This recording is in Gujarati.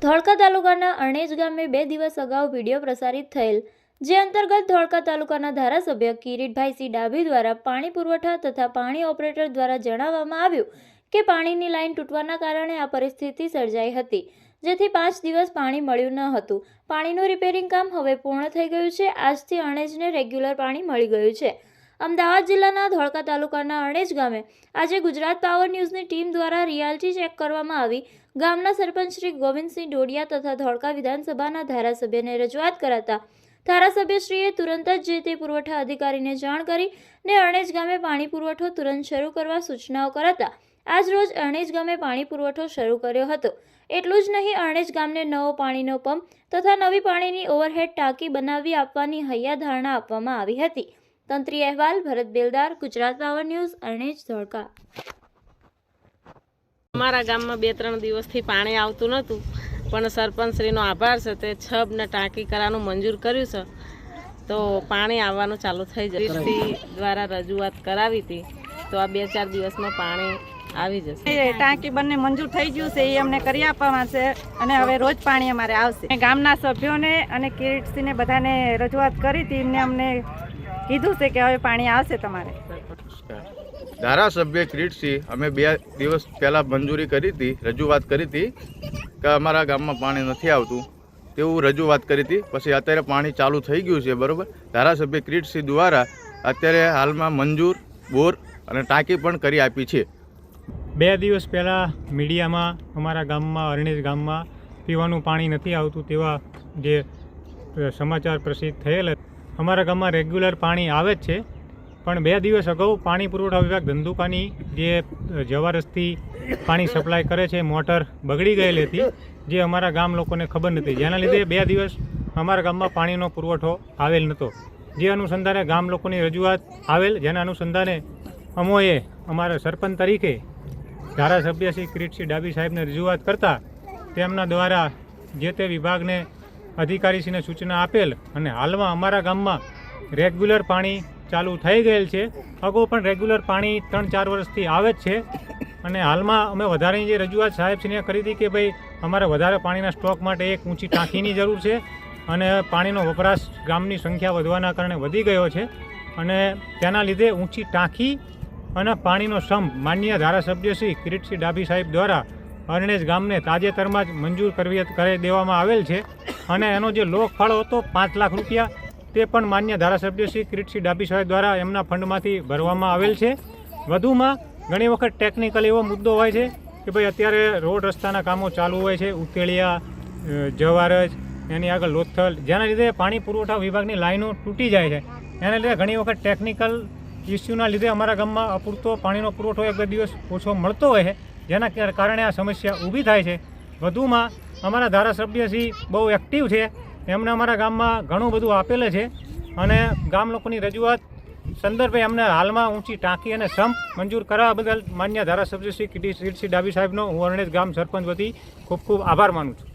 ધોળકા તાલુકાના અણેજ ગામે 2 દિવસ અગાઉ વિડીયો પ્રસારિત થયેલ, જે અંતર્ગત ધોળકા તાલુકાના ધારાસભ્ય કિરીટભાઈ સી ડાભી દ્વારા પાણી પુરવઠા તથા પાણી ઓપરેટર દ્વારા જણાવવામાં આવ્યું કે પાણીની લાઈન તૂટવાના કારણે આ પરિસ્થિતિ સર્જાઈ હતી, જેથી 5 દિવસ પાણી મળ્યું ન હતું. પાણીનું રિપેરિંગ કામ હવે પૂર્ણ થઈ ગયું છે. આજથી અણેજને રેગ્યુલર પાણી મળી ગયું છે. અમદાવાદ જિલ્લાના ધોળકા તાલુકાના અણેજ ગામે આજે ગુજરાત પાવર ન્યૂઝની ટીમ દ્વારા રિયાલિટી ચેક કરવામાં આવી. ગામના સરપંચ શ્રી ગોવિંદસિંહ ડોડિયા તથા ધોળકા વિધાનસભાના ધારાસભ્યને રજૂઆત કરાતા ધારાસભ્યશ્રીએ તુરંત જ જે તે પુરવઠા અધિકારીને જાણ કરી ને અણેજ ગામે પાણી પુરવઠો તુરંત શરૂ કરવા સૂચનાઓ કરાતા આજ રોજ અણેજ ગામે પાણી પુરવઠો શરૂ કર્યો હતો. એટલું જ નહીં, અણેજ ગામને નવો પાણીનો પંપ તથા નવી પાણીની ઓવરહેડ ટાંકી બનાવી આપવાની હૈયાધારણા આપવામાં આવી હતી. તંત્રી અહેવાલ ભરત બેલદાર, ગુજરાત પાવર ન્યૂઝ, અણેજ, ધોળકા. અમારા ગામમાં 2-3 દિવસથી પાણી આવતું નહોતું, પણ સરપંચશ્રીનો આભાર છે તે છબને ટાંકી કરવાનું મંજૂર કર્યું છે, તો પાણી આવવાનું ચાલુ થઈ જશે. દ્વારા રજૂઆત કરાવી હતી, તો આ 2-4 દિવસમાં પાણી આવી જશે. ટાંકી બંને મંજૂર થઈ ગયું છે, એ અમને કરી આપવામાં છે અને હવે રોજ પાણી અમારે આવશે. ગામના સભ્યોને અને કિરીટસિંહને બધાને રજૂઆત કરી હતી, એમને અમને કીધું છે કે હવે પાણી આવશે તમારે. ધારાસભ્ય કિરીટસિંહ અમે 2 દિવસ પહેલાં મંજૂરી કરી હતી, રજૂઆત કરી હતી કે અમારા ગામમાં પાણી નથી આવતું તેવું રજૂઆત કરી હતી. પછી અત્યારે પાણી ચાલુ થઈ ગયું છે, બરાબર. ધારાસભ્ય કિરીટસિંહ દ્વારા અત્યારે હાલમાં મંજૂર બોર અને ટાંકી પણ કરી આપી છે. 2 દિવસ પહેલાં મીડિયામાં અમારા ગામમાં અરણેજ ગામમાં પીવાનું પાણી નથી આવતું તેવા જે સમાચાર પ્રસિદ્ધ થયેલ. અમારા ગામમાં રેગ્યુલર પાણી આવે જ છે, પણ 2 દિવસ અગાઉ પાણી પુરવઠા વિભાગ ધંધુકાની જે જવારસથી પાણી સપ્લાય કરે છે મોટર બગડી ગયેલી હતી, જે અમારા ગામ લોકોને ખબર નથી, જેના લીધે 2 દિવસ અમારા ગામમાં પાણીનો પુરવઠો આવેલ નહોતો. જે અનુસંધાને ગામ લોકોની રજૂઆત આવેલ, જેના અનુસંધાને અમોએ અમારા સરપંચ તરીકે ધારાસભ્ય શ્રી કિરીટસિંહ ડાભી સાહેબને રજૂઆત કરતા તેમના દ્વારા જે તે વિભાગને અધિકારીશ્રીને સૂચના આપેલ અને હાલમાં અમારા ગામમાં રેગ્યુલર પાણી ચાલુ થઈ ગયેલ છે. અગાઉ પણ રેગ્યુલર પાણી 3-4 વર્ષથી આવે જ છે અને હાલમાં અમે વધારેની જે રજૂઆત સાહેબશ્રીને કરી હતી કે ભાઈ અમારે વધારે પાણીના સ્ટોક માટે એક ઊંચી ટાંકીની જરૂર છે અને પાણીનો વપરાશ ગામની સંખ્યા વધવાના કારણે વધી ગયો છે અને તેના લીધે ઊંચી ટાંકી અને પાણીનો સંપ માનનીય ધારાસભ્ય શ્રી કિરીટસિંહ ડાભી સાહેબ દ્વારા અરણેજ ગામને તાજેતરમાં જ મંજૂર કરી દેવામાં આવેલ છે અને એનો જે લોક ફાળો હતો 5 લાખ રૂપિયા તે પણ માન્ય ધારાસભ્ય શ્રી કિરીટસિંહ ડાભી સાહેબ દ્વારા એમના ફંડમાંથી ભરવામાં આવેલ છે. વધુમાં ઘણી વખત ટેકનિકલ એવો મુદ્દો હોય છે કે ભાઈ અત્યારે રોડ રસ્તાના કામો ચાલુ હોય છે, ઉતેળિયા, જવારજ, એની આગળ લોથલ, જેના લીધે પાણી પુરવઠા વિભાગની લાઈનો તૂટી જાય છે. એના લીધે ઘણી વખત ટેકનિકલ ઇસ્યુના લીધે અમારા ગામમાં અપૂરતો પાણીનો પુરવઠો 1-2 દિવસ ઓછો મળતો હોય છે, જેના કારણે આ સમસ્યા ઊભી થાય છે. વધુમાં અમારા ધારાસભ્યશ્રી બહુ એક્ટિવ છે, એમને અમારા ગામમાં ઘણું બધું આપેલું છે અને ગામ લોકોની રજૂઆત સંદર્ભે અમને હાલમાં ઊંચી ટાંકી અને સંપ મંજૂર કરવા બદલ માન્ય ધારાસભ્ય શ્રી કિરીટસિંહ ડાભી સાહેબનો હું અરણેજ ગામ સરપંચ વતી ખૂબ ખૂબ આભાર માનું છું.